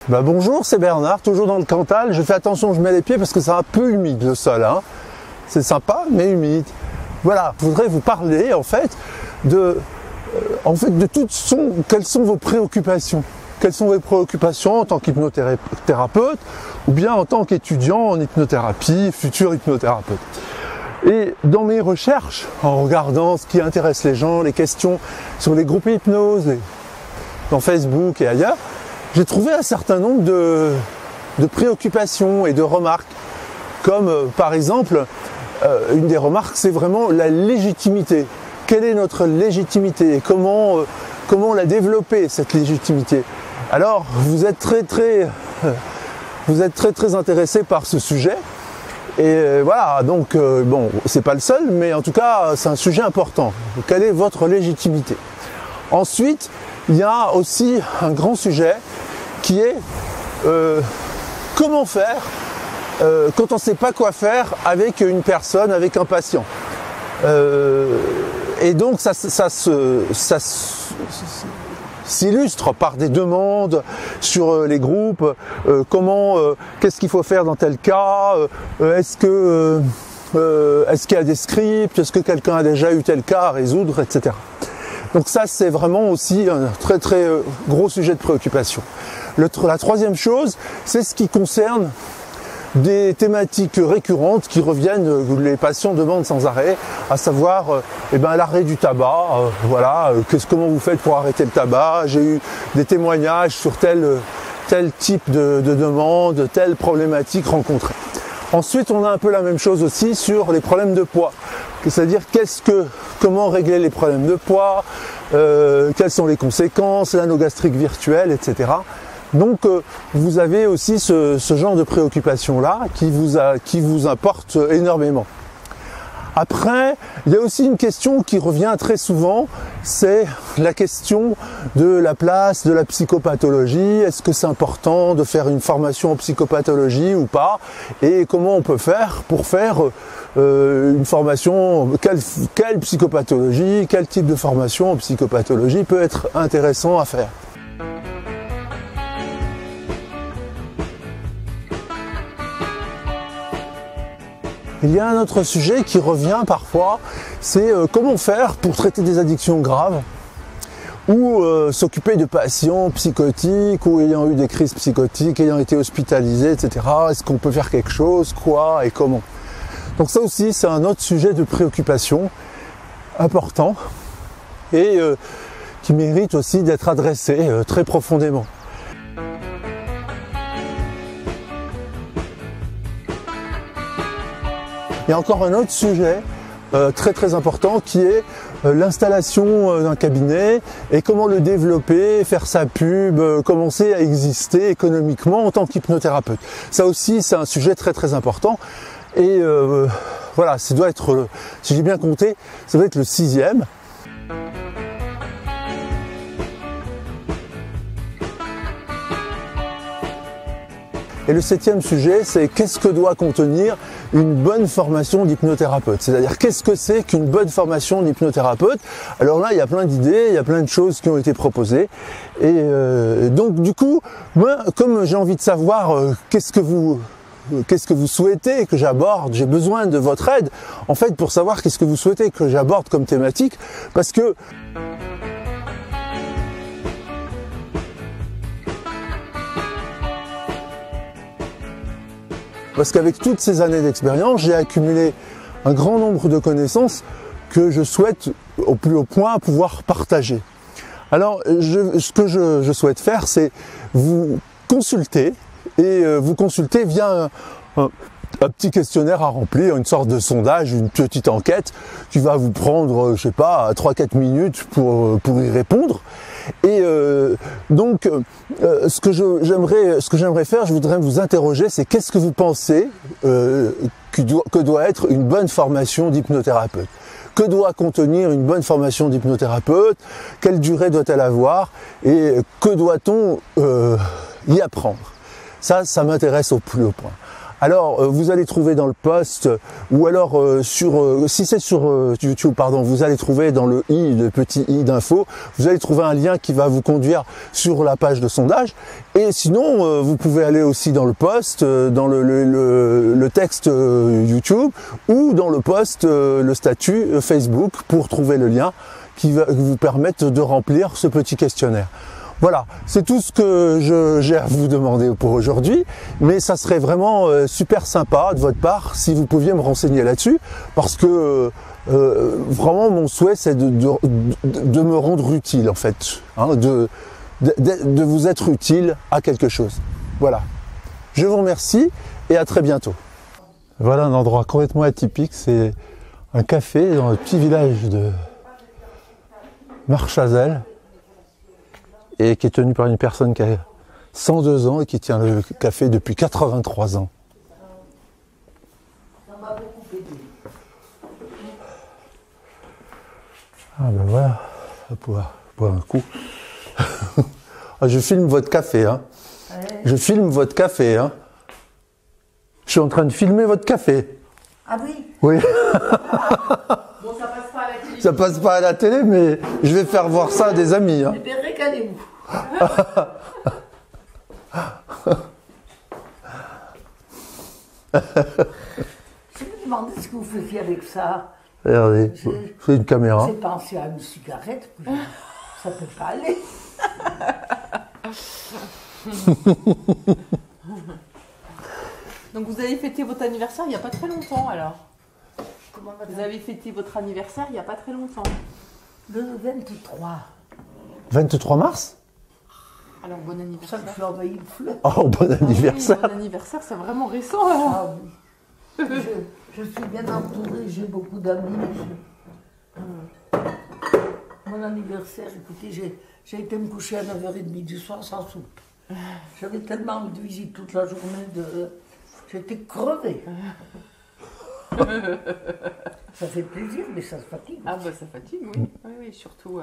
Bonjour, c'est Bernard, toujours dans le Cantal. Je fais attention, je mets les pieds parce que c'est un peu humide le sol. Hein. C'est sympa, mais humide. Voilà, je voudrais vous parler en fait de quelles sont vos préoccupations. Quelles sont vos préoccupations en tant qu'hypnothérapeute ou bien en tant qu'étudiant en hypnothérapie, futur hypnothérapeute. Et dans mes recherches, en regardant ce qui intéresse les gens, les questions sur les groupes hypnose, dans Facebook et ailleurs, j'ai trouvé un certain nombre de préoccupations et de remarques. Comme par exemple, une des remarques, c'est vraiment la légitimité. Quelle est notre légitimité et comment la développer, cette légitimité? Alors, vous êtes très intéressé par ce sujet. Et voilà, donc bon, c'est pas le seul, mais en tout cas, c'est un sujet important. Quelle est votre légitimité? Ensuite, il y a aussi un grand sujet qui est comment faire quand on ne sait pas quoi faire avec une personne, avec un patient. Et donc ça s'illustre par des demandes sur les groupes, qu'est-ce qu'il faut faire dans tel cas, est-ce qu'il y a des scripts, est-ce que quelqu'un a déjà eu tel cas à résoudre, etc. Donc ça, c'est vraiment aussi un très gros sujet de préoccupation. La troisième chose, c'est ce qui concerne des thématiques récurrentes qui reviennent, que les patients demandent sans arrêt, à savoir l'arrêt du tabac. Comment vous faites pour arrêter le tabac? J'ai eu des témoignages sur tel type de demande, telle problématique rencontrée. Ensuite, on a un peu la même chose aussi sur les problèmes de poids. C'est-à-dire comment régler les problèmes de poids, quelles sont les conséquences, l'anogastrique virtuelle, etc. Donc vous avez aussi ce genre de préoccupation-là qui vous importe énormément. Après, il y a aussi une question qui revient très souvent, c'est la question de la place de la psychopathologie. Est-ce que c'est important de faire une formation en psychopathologie ou pas? Et comment on peut faire pour faire une formation, quelle psychopathologie, quel type de formation en psychopathologie peut être intéressant à faire? Il y a un autre sujet qui revient parfois, c'est comment faire pour traiter des addictions graves ou s'occuper de patients psychotiques ou ayant eu des crises psychotiques, ayant été hospitalisés, etc. Est-ce qu'on peut faire quelque chose, quoi et comment? Donc ça aussi, c'est un autre sujet de préoccupation important et qui mérite aussi d'être adressé très profondément. Il y a encore un autre sujet très important qui est l'installation d'un cabinet et comment le développer, faire sa pub, commencer à exister économiquement en tant qu'hypnothérapeute. Ça aussi, c'est un sujet très important et voilà, ça doit être, si j'ai bien compté, ça doit être le 6e. Et le 7e sujet, c'est qu'est-ce que doit contenir une bonne formation d'hypnothérapeute? C'est-à-dire, qu'est-ce que c'est qu'une bonne formation d'hypnothérapeute? Alors là, il y a plein d'idées, il y a plein de choses qui ont été proposées. Et donc, du coup, moi, comme j'ai envie de savoir qu'est-ce que vous souhaitez que j'aborde, j'ai besoin de votre aide, en fait, pour savoir qu'est-ce que vous souhaitez que j'aborde comme thématique, parce qu'avec toutes ces années d'expérience, j'ai accumulé un grand nombre de connaissances que je souhaite au plus haut point pouvoir partager. Alors, ce que je souhaite faire, c'est vous consulter et vous consulter via un petit questionnaire à remplir, une sorte de sondage, une petite enquête qui va vous prendre, je sais pas, 3-4 minutes pour y répondre. Et donc, ce que j'aimerais faire, je voudrais vous interroger, c'est qu'est-ce que vous pensez que doit être une bonne formation d'hypnothérapeute? Que doit contenir une bonne formation d'hypnothérapeute? Quelle durée doit-elle avoir? Et que doit-on y apprendre? Ça m'intéresse au plus haut point. Alors, vous allez trouver dans le post, ou alors si c'est sur YouTube, pardon, vous allez trouver dans le petit i d'info, vous allez trouver un lien qui va vous conduire sur la page de sondage. Et sinon, vous pouvez aller aussi dans le post, dans le texte YouTube, ou dans le post, le statut Facebook, pour trouver le lien qui va vous permettre de remplir ce petit questionnaire. Voilà, c'est tout ce que j'ai à vous demander pour aujourd'hui, mais ça serait vraiment super sympa de votre part si vous pouviez me renseigner là-dessus, parce que vraiment mon souhait c'est de me rendre utile en fait, hein, de vous être utile à quelque chose. Voilà, je vous remercie et à très bientôt. Voilà un endroit complètement atypique, c'est un café dans le petit village de Marchazel, et qui est tenu par une personne qui a 102 ans et qui tient le café depuis 83 ans. Ah ben voilà, on va pouvoir boire un coup. Ah, je filme votre café, hein. Ouais. Je filme votre café, hein. Je suis en train de filmer votre café. Ah oui? Oui. Bon, ça passe pas à la télé. Ça passe pas à la télé, mais je vais faire voir ça à des amis. Hein. Eh bien, régalez-vous. Je me demandais ce que vous faisiez avec ça. Regardez, c'est une caméra. J'ai pensé à une cigarette, ça peut pas aller. Donc vous avez fêté votre anniversaire il n'y a pas très longtemps alors? Comment Vous avez fêté votre anniversaire il n'y a pas très longtemps? Le 23. 23 mars? Alors bon anniversaire. Ça que je lui ai envoyé une fleur. Oh, bon anniversaire. Ah oui, bon anniversaire, c'est vraiment récent alors. Ah oui. Je suis bien entourée, j'ai beaucoup d'amis. Mon anniversaire, écoutez, j'ai été me coucher à 9h30 du soir sans soupe. J'avais tellement envie de visite toute la journée, j'étais crevée. Ça fait plaisir, mais ça se fatigue. Ah bah ça fatigue, oui. Oui, oui, surtout...